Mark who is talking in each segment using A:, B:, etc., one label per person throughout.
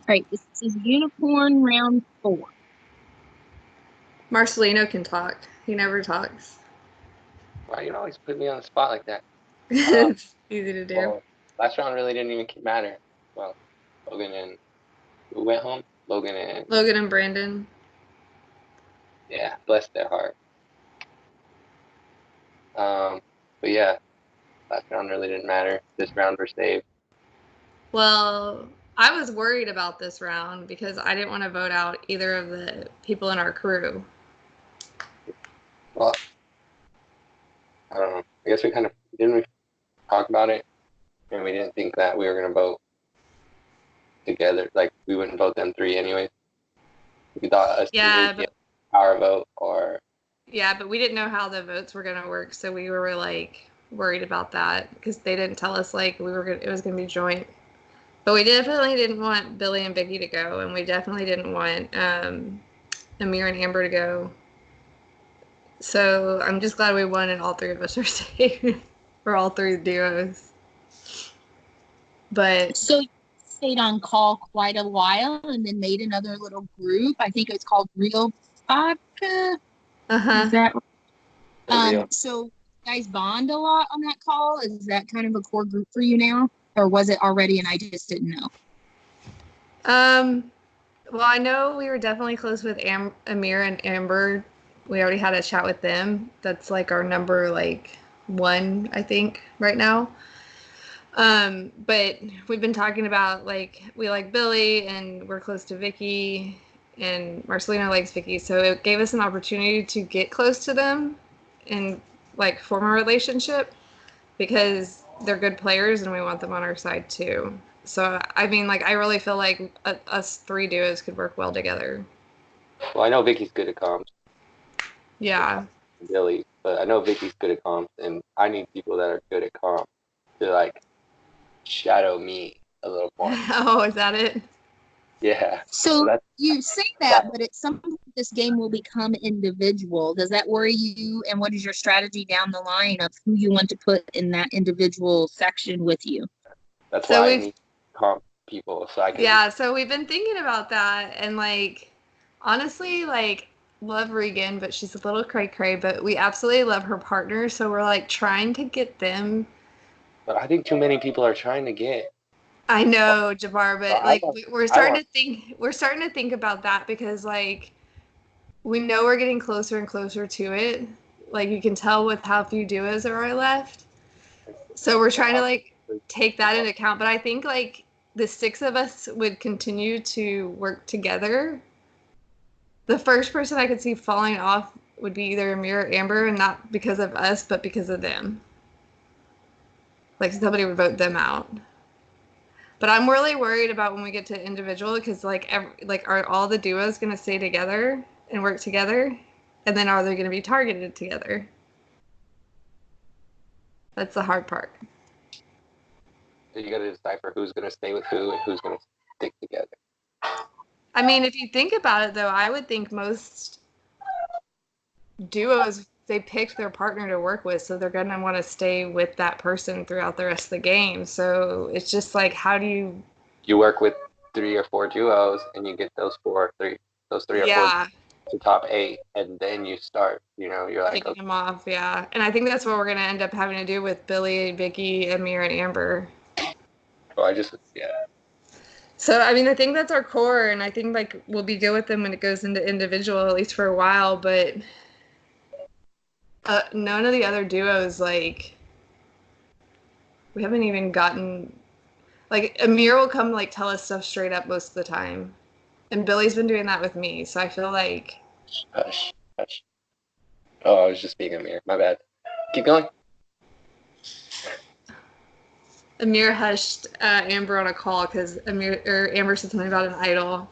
A: right, this is Unicorn round 4.
B: Marcelino can talk. He never talks.
C: Why you always put me on the spot like that?
B: It's easy to do.
C: Well, last round really didn't even matter. Well, Logan and who went home? Logan and
B: Brandon.
C: Yeah, bless their heart. But yeah, last round really didn't matter. This round we're saved.
B: Well, I was worried about this round because I didn't want to vote out either of the people in our crew.
C: Well, I don't know. I guess we didn't talk about it, and we didn't think that we were gonna vote together. Like we wouldn't vote them 3 anyways. We thought us 3 would get our vote or.
B: Yeah, but we didn't know how the votes were gonna work, so we were like worried about that because they didn't tell us like it was gonna be joint. But we definitely didn't want Billy and Vicky to go, and we definitely didn't want Amir and Amber to go. So I'm just glad we won and all 3 of us are safe for all 3 duos. But
A: so you stayed on call quite a while and then made another little group. I think it was called Real Vodka. Is that so you guys bond a lot on that call? Is that kind of a core group for you now? Or was it already and I just didn't know?
B: Well, I know we were definitely close with Amir and Amber. We already had a chat with them. That's like our number 1, I think, right now. But we've been talking about we like Billy and we're close to Vicky and Marcelino likes Vicky. So it gave us an opportunity to get close to them and form a relationship because they're good players and we want them on our side too. So, I mean, I really feel like us 3 duos could work well together.
C: Well, I know Vicky's good at comms.
B: Yeah.
C: Billy, but I know Vicky's good at comms, and I need people that are good at comms to, shadow me a little more.
B: Oh, is that it?
C: Yeah.
A: So you say that, but at some point this game will become individual. Does that worry you? And what is your strategy down the line of who you want to put in that individual section with you?
C: That's why I need comp people so I can.
B: Yeah, so we've been thinking about that, and honestly, love Regan, but she's a little cray-cray, but we absolutely love her partner, so we're trying to get them.
C: But I think too many people are trying to get.
B: I know, Jabbar, but we're starting to think about that because we know we're getting closer and closer to it. You can tell with how few duos there are left. So we're trying to take that into account, but I think the 6 of us would continue to work together. The first person I could see falling off would be either Amir or Amber, and not because of us, but because of them. Somebody would vote them out. But I'm really worried about when we get to individual because are all the duos going to stay together and work together? And then are they going to be targeted together? That's the hard part.
C: So you got to decipher who's going to stay with who and who's going to stick together.
B: I mean, if you think about it, though, I would think most duos, they picked their partner to work with, so they're going to want to stay with that person throughout the rest of the game. So it's just how do you...
C: You work with 3 or 4 duos, and you get those 3 or 4 to top 8, and then you start, you're
B: picking them off, yeah. And I think that's what we're going to end up having to do with Billy, Vicky, Amir, and Amber.
C: Oh,
B: So, I mean, I think that's our core, and I think, we'll be good with them when it goes into individual, at least for a while, but none of the other duos, we haven't even gotten... Amir will come, tell us stuff straight up most of the time. And Billy's been doing that with me, so I feel like...
C: Hush. Oh, I was just being Amir. My bad. Keep going.
B: Amir hushed Amber on a call because Amber said something about an idol.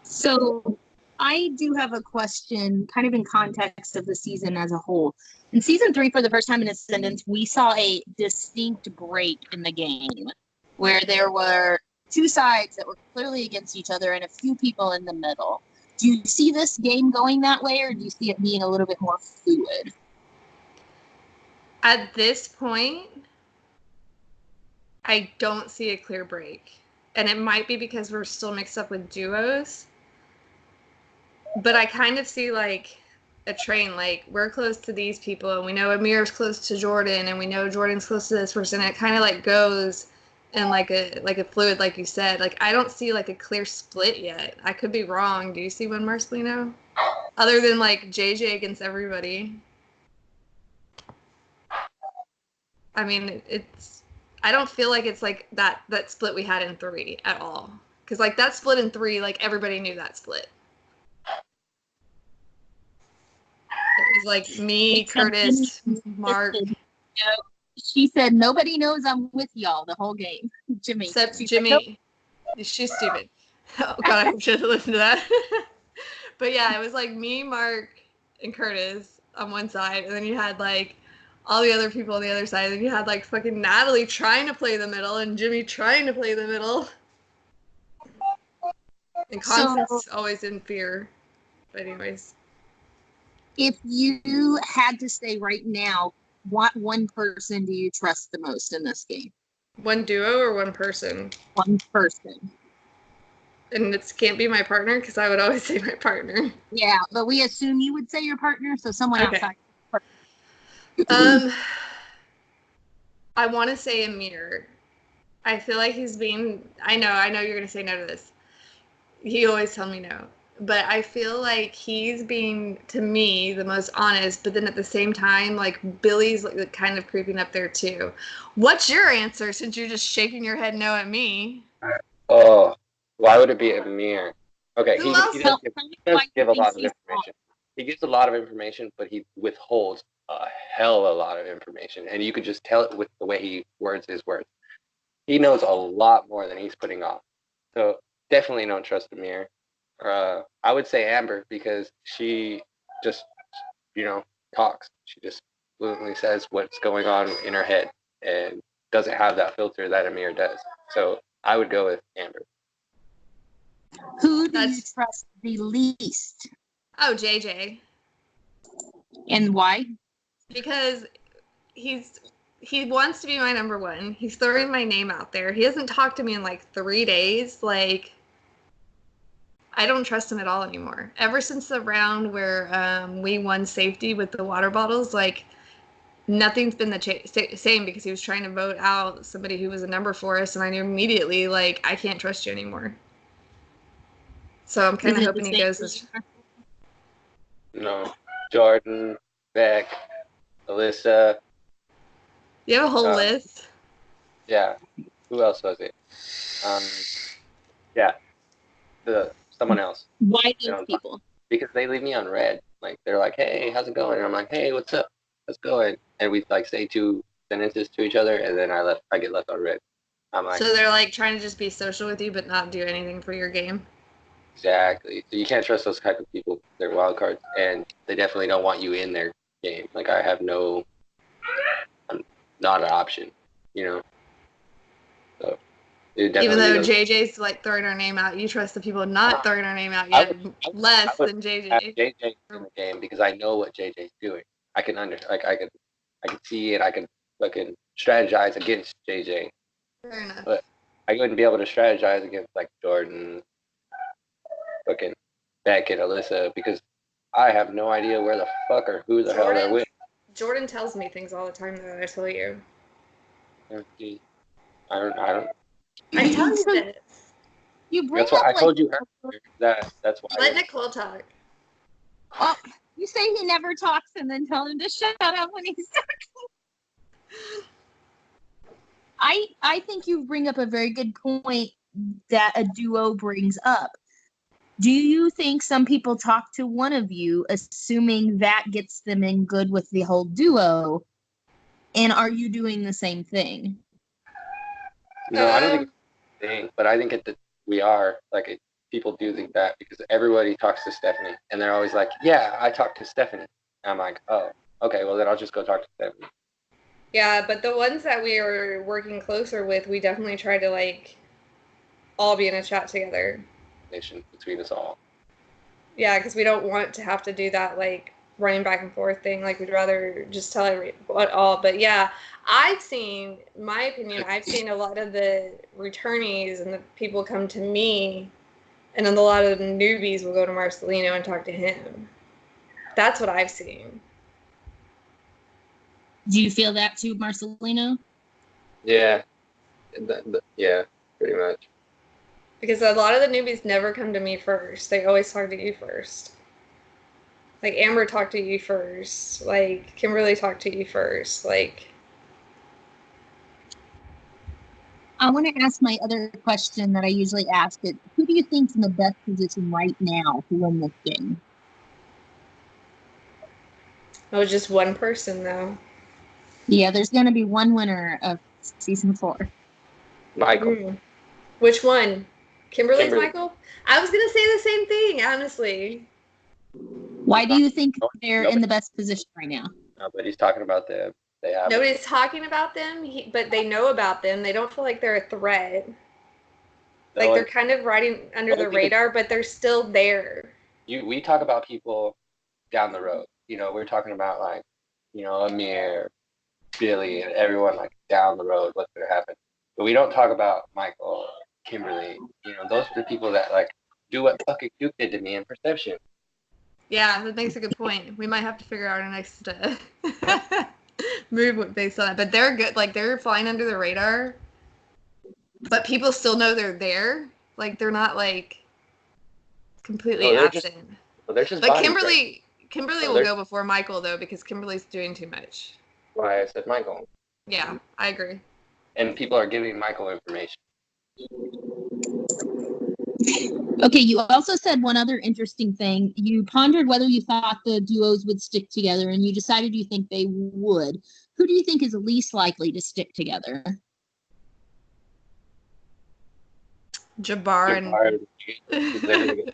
A: So I do have a question kind of in context of the season as a whole. In season 3, for the first time in Ascendance, we saw a distinct break in the game where there were 2 sides that were clearly against each other and a few people in the middle. Do you see this game going that way, or do you see it being a little bit more fluid?
B: At this point, I don't see a clear break. And it might be because we're still mixed up with duos. But I kind of see like a train, like we're close to these people and we know Amir's close to Jordan and we know Jordan's close to this person. And it kind of like goes in like a fluid, like you said. Like I don't see like a clear split yet. I could be wrong. Do you see one, Marcelino? Other than like JJ against everybody. I mean, I don't feel like it's like that split we had in 3 at all. Because like that split in 3, like everybody knew that split. It was like me, Curtis, Mark.
A: She said, nobody knows I'm with y'all the whole game. Jimmy.
B: Except Jimmy. Nope. She's stupid. Oh, God, I should have listened to that. But yeah, it was like me, Mark, and Curtis on one side. And then you had like all the other people on the other side. And then you had like fucking Natalie trying to play the middle and Jimmy trying to play the middle. And Constance always in fear. But anyways.
A: If you had to say right now, what one person do you trust the most in this game?
B: One duo or one person?
A: One person.
B: And it can't be my partner because I would always say my partner.
A: Yeah, but we assume you would say your partner, so someone outside.
B: I want to say Amir. I feel like he's being. I know you're gonna say no to this. He always tells me no. But I feel like he's being, to me, the most honest. But then at the same time, like, Billy's like kind of creeping up there, too. What's your answer, since you're just shaking your head no at me?
C: Oh, why would it be Amir? Okay, he does give a lot of information. He gives a lot of information, but he withholds a hell of a lot of information. And you could just tell it with the way he words his words. He knows a lot more than he's putting off. So definitely don't trust Amir. I would say Amber because she just, talks. She just fluently says what's going on in her head and doesn't have that filter that Amir does. So I would go with Amber.
A: Who do you trust the least?
B: Oh, JJ.
A: And why?
B: Because he wants to be my number one. He's throwing my name out there. He hasn't talked to me in like 3 days. Like, I don't trust him at all anymore. Ever since the round where we won safety with the water bottles, like, nothing's been the same because he was trying to vote out somebody who was a number for us, and I knew immediately, like, I can't trust you anymore. So I'm kind of hoping he goes this.
C: No. Jordan, Beck, Alyssa.
B: You have a whole list?
C: Yeah. Who else was it? Yeah. Someone else.
A: Why those people?
C: Because they leave me on red. Like, they're like, hey, how's it going? And I'm like, hey, what's up? How's it going? And we like say 2 sentences to each other, and then I get left on red. I'm like,
B: so they're like trying to just be social with you, but not do anything for your game.
C: Exactly. So you can't trust those type of people. They're wild cards, and they definitely don't want you in their game. Like I'm not an option. So
B: even though JJ's like throwing our name out, you trust the people not throwing our name out yet less than JJ.
C: Have JJ in the game because I know what JJ's doing. I can I can see it. I can fucking strategize against JJ.
B: Fair enough.
C: But I wouldn't be able to strategize against like Jordan, fucking Beck and Alyssa because I have no idea where the fuck or who the hell they're with.
B: Jordan tells me things all the time that I tell you.
C: I don't.
B: I tell you this.
C: That's why I told you that. That's why.
B: Let Nicole talk.
A: Well, you say he never talks, and then tell him to shut up when he's talking. I think you bring up a very good point that a duo brings up. Do you think some people talk to one of you, assuming that gets them in good with the whole duo? And are you doing the same thing?
C: No, I don't think it's the thing, but I think we are. Like, people do think that because everybody talks to Stephanie, and they're always like, yeah, I talked to Stephanie. And I'm like, oh, okay, well, then I'll just go talk to Stephanie.
B: Yeah, but the ones that we were working closer with, we definitely tried to, like, all be in a chat together.
C: Between us all.
B: Yeah, because we don't want to have to do that, like, running back and forth thing. Like, we'd rather just tell everyone all. But yeah, I've seen a lot of the returnees and the people come to me, and then a lot of the newbies will go to Marcelino and talk to him. That's what I've seen.
A: Do you feel that too, Marcelino?
C: Yeah. Yeah, pretty much.
B: Because a lot of the newbies never come to me first. They always talk to you first. Like, Amber talked to you first. Like, Kimberly talked to you first. Like,
A: I want to ask my other question that I usually ask it. Who do you think's in the best position right now to win this game?
B: it was just one person, though.
A: Yeah, there's going to be one winner of season 4.
C: Michael.
B: Which one? Kimberly's Michael? I was going to say the same thing, honestly.
A: Why do you think they're in the best position right now?
C: Nobody's talking about them.
B: Nobody's talking about them, but they know about them. They don't feel like they're a threat. Like, they're kind of riding under the radar, but they're still there.
C: We talk about people down the road. You know, we're talking about, like, you know, Amir, Billy, and everyone, like, down the road, what's going to happen. But we don't talk about Michael, Kimberly. You know, those are the people that, like, do what fucking Duke did to me in Perception.
B: Yeah, that makes a good point. We might have to figure out our next move based on that. But they're good. Like, they're flying under the radar. But people still know they're there. Like, they're not, like, completely absent.
C: They're just
B: but Kimberly will go before Michael, though, because Kimberly's doing too much.
C: Why I said Michael.
B: Yeah, I agree.
C: And people are giving Michael information.
A: Okay, you also said one other interesting thing. You pondered whether you thought the duos would stick together, and you decided you think they would. Who do you think is least likely to stick together?
B: Jabbar and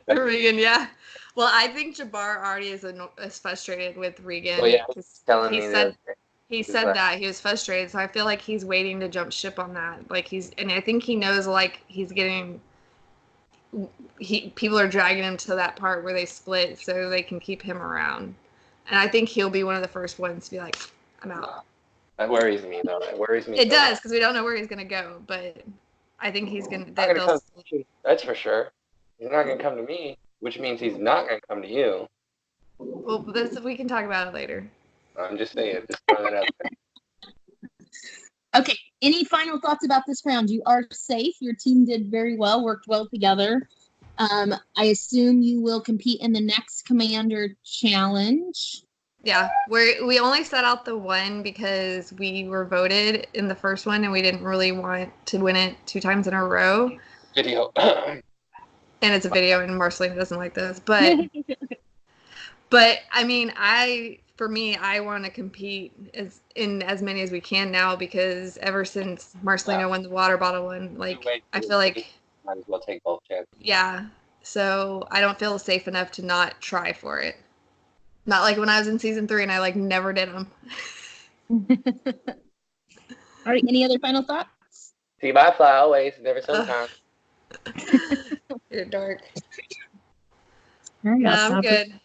B: Regan, yeah. Well, I think Jabbar already is frustrated with Regan.
C: Well, yeah,
B: he said that he was frustrated, so I feel like he's waiting to jump ship on that. Like, and I think he knows, like, he's getting. People are dragging him to that part where they split so they can keep him around, and I think he'll be one of the first ones to be like, "I'm out."
C: That worries me, though.
B: It does, because we don't know where he's gonna go, but I think he's gonna.
C: That's for sure. He's not gonna come to me, which means he's not gonna come to you.
B: Well, we can talk about it later.
C: I'm just saying. Just throw that out there.
A: Okay, any final thoughts about this round? You are safe. Your team did very well, worked well together. I assume you will compete in the next Commander Challenge.
B: Yeah, we only set out the one because we were voted in the first one, and we didn't really want to win it 2 times in a row.
C: Video.
B: And it's a video, and Marcelina doesn't like this. But I mean, for me, I want to compete in as many as we can now, because ever since Marcelino won the water bottle one, like, I feel like
C: might as well take both chances.
B: Yeah, so I don't feel safe enough to not try for it. Not like when I was in season 3 and I, like, never did them.
A: All right, any other final thoughts?
C: See, I fly always, never sometimes.
B: You're dark.
A: All right,
B: I'm good.